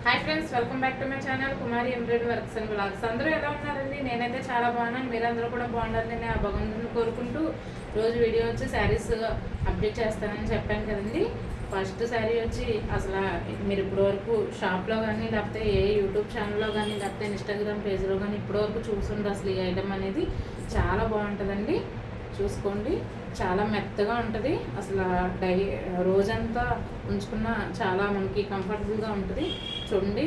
Hi friends, welcome back to my channel Kumari embroidery works and blogs. అందరూ ఎలా ఉన్నారండి? నేనైతే చాలా బాగున్నాను. మీరందరూ కూడా బాగుండాలని నేను ఆ భగవంతుని కోరుకుంటూ రోజు వీడియో వచ్చి శారీస్ అప్డేట్ చేస్తానని చెప్పాను కదండి. ఫస్ట్ శారీ వచ్చి అసలు మీరు ఇప్పటివరకు షాప్లో కానీ లేకపోతే ఏ యూట్యూబ్ ఛానల్లో కానీ లేకపోతే ఇన్స్టాగ్రామ్ పేజ్లో కానీ ఇప్పటివరకు చూసుండ్రు. అసలు ఈ ఐటమ్ అనేది చాలా బాగుంటుందండి. చూసుకోండి, చాలా మెత్తగా ఉంటుంది. అసలు రోజంతా ఉంచుకున్న చాలా మనకి కంఫర్టబుల్గా ఉంటుంది. చూడండి,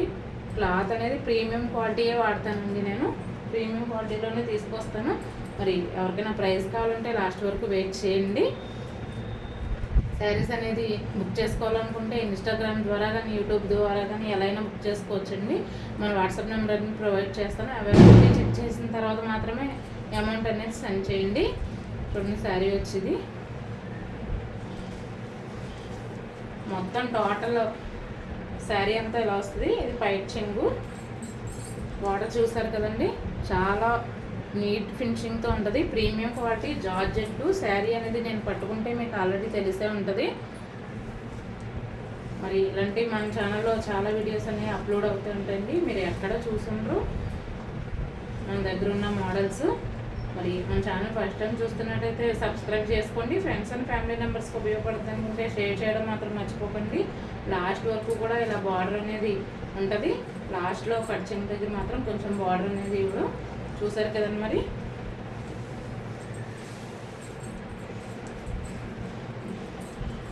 క్లాత్ అనేది ప్రీమియం క్వాలిటీయే వాడతానండి. నేను ప్రీమియం క్వాలిటీలోనే తీసుకొస్తాను. మరి ఎవరికైనా ప్రైస్ కావాలంటే లాస్ట్ వరకు వెయిట్ చేయండి. శారీస్ అనేది బుక్ చేసుకోవాలనుకుంటే ఇన్స్టాగ్రామ్ ద్వారా కానీ యూట్యూబ్ ద్వారా కానీ ఎలా అయినా బుక్ చేసుకోవచ్చండి. మన వాట్సాప్ నెంబర్ని ప్రొవైడ్ చేస్తాను. అవైలబిలిటీ చెక్ చేసిన తర్వాత మాత్రమే అమౌంట్ అనేది సెండ్ చేయండి. చూడండి, శారీ వచ్చింది మొత్తం టోటల్ శారీ అంతా ఇలా వస్తుంది. ఇది పైట్ చెంగు బార్డర్ చూసారు కదండి, చాలా నీట్ ఫినిషింగ్తో ఉంటుంది. ప్రీమియం క్వాలిటీ జార్జెట్ శారీ అనేది నేను పట్టుకుంటే మీకు ఆల్రెడీ తెలిసే ఉంటుంది. మరి ఇలాంటి మన ఛానల్లో చాలా వీడియోస్ అనేవి అప్లోడ్ అవుతూ ఉంటాయండి. మీరు ఎక్కడ చూసుండ్రు మన దగ్గర ఉన్న మోడల్స్. మరి మన ఛానల్ ఫస్ట్ టైం చూస్తున్నట్టయితే సబ్స్క్రైబ్ చేసుకోండి. ఫ్రెండ్స్ అండ్ ఫ్యామిలీ మెంబర్స్కి ఉపయోగపడుతుంది అనుకుంటే షేర్ చేయడం మాత్రం మర్చిపోకండి. లాస్ట్ వరకు కూడా ఇలా బార్డర్ అనేది ఉంటుంది. లాస్ట్లో కట్చింగ్ దగ్గర మాత్రం కొంచెం బార్డర్ అనేది ఇవ్వడం చూసారు కదండి. మరి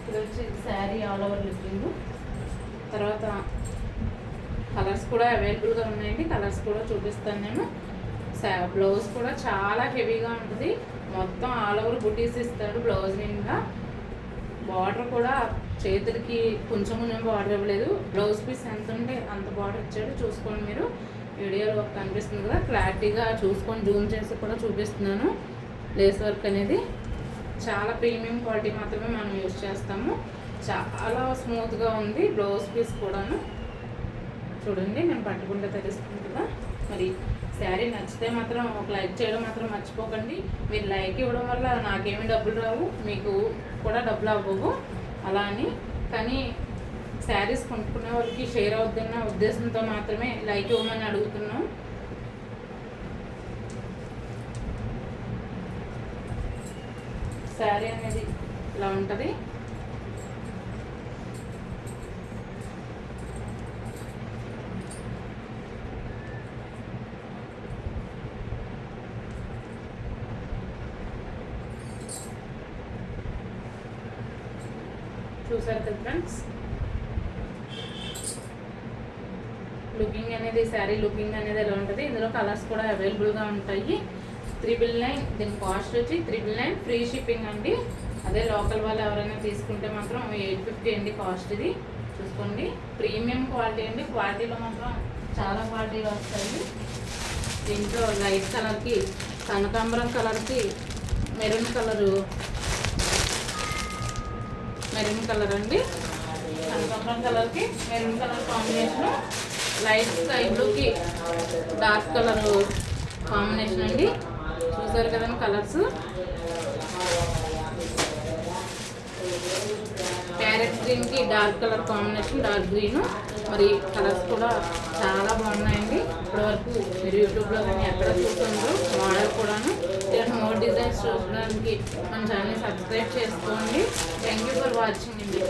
ఇది వచ్చి శారీ ఆల్ ఓవర్ లుకింగ్. తర్వాత కలర్స్ కూడా అవైలబుల్గా ఉన్నాయండి. కలర్స్ కూడా చూపిస్తాను నేను. బ్లౌజ్ కూడా చాలా హెవీగా ఉంటుంది. మొత్తం ఆల్ ఓవర్ బుటీస్ ఇస్తాడు బ్లౌజ్ నిండా. బార్డర్ కూడా చేతులకి కొంచెం బార్డర్ ఇవ్వలేదు. బ్లౌజ్ పీస్ ఎంత ఉంటే అంత బార్డర్ ఇచ్చాడు. చూసుకోండి, మీరు వీడియోలో కనిపిస్తుంది కదా, క్లారిటీగా చూసుకొని జూమ్ చేసి కూడా చూపిస్తున్నాను. లేస్ వర్క్ అనేది చాలా ప్రీమియం క్వాలిటీ మాత్రమే మనం యూజ్ చేస్తాము. చాలా స్మూత్గా ఉంది. బ్లౌజ్ పీస్ కూడాను చూడండి, నేను పట్టుకుంటే తెలుస్తుంది కదా. మరి శారీ నచ్చితే మాత్రం ఒక లైక్ చేయడం మాత్రం మర్చిపోకండి. మీరు లైక్ ఇవ్వడం వల్ల నాకేమీ డబ్బులు రావు, మీకు కూడా డబ్బులు అవ్వవు. అలా అని కానీ శారీస్ కొనుక్కునే వాళ్ళకి షేర్ అవుతున్న ఉద్దేశంతో మాత్రమే లైక్ ఇవ్వమని అడుగుతున్నాం. శారీ అనేది ఇలా ఉంటుంది. చూసారు కదా ఫ్రెండ్స్, లుకింగ్ అనేది శారీ లుకింగ్ అనేది ఎలా ఉంటుంది. ఇందులో కలర్స్ కూడా అవైలబుల్గా ఉంటాయి. 999 దీని కాస్ట్ వచ్చి 999 ఫ్రీ షిప్పింగ్ అండి. అదే లోకల్ వాళ్ళు ఎవరైనా తీసుకుంటే మాత్రం 850 అండి కాస్ట్. ఇది చూసుకోండి, ప్రీమియం క్వాలిటీ అండి. క్వాలిటీలో మాత్రం చాలా క్వాలిటీగా వస్తాయి. దీంట్లో లైట్ కలర్కి, కనకాంబరం కలర్కి, మెరూన్ కలర్ అండి. కనకాంబరం కలర్కి maroon colour combination, light sky బ్లూకి డార్క్ కలర్ కాంబినేషన్ అండి. చూసారు కదండి కలర్స్. ప్యారెట్ గ్రీన్కి dark colour combination, dark green. మరి కలర్స్ కూడా చాలా బాగున్నాయండి. ఇప్పటివరకు మీరు యూట్యూబ్లో కానీ ఎక్కడ చూస్తుండ్రు మోడల్ కూడాను. ఇలాంటి మోర్ డిజైన్స్ చూడడానికి మన ఛానల్ని సబ్స్క్రైబ్ చేసుకోండి. థ్యాంక్ యూ ఫర్ వాచింగ్ అండి.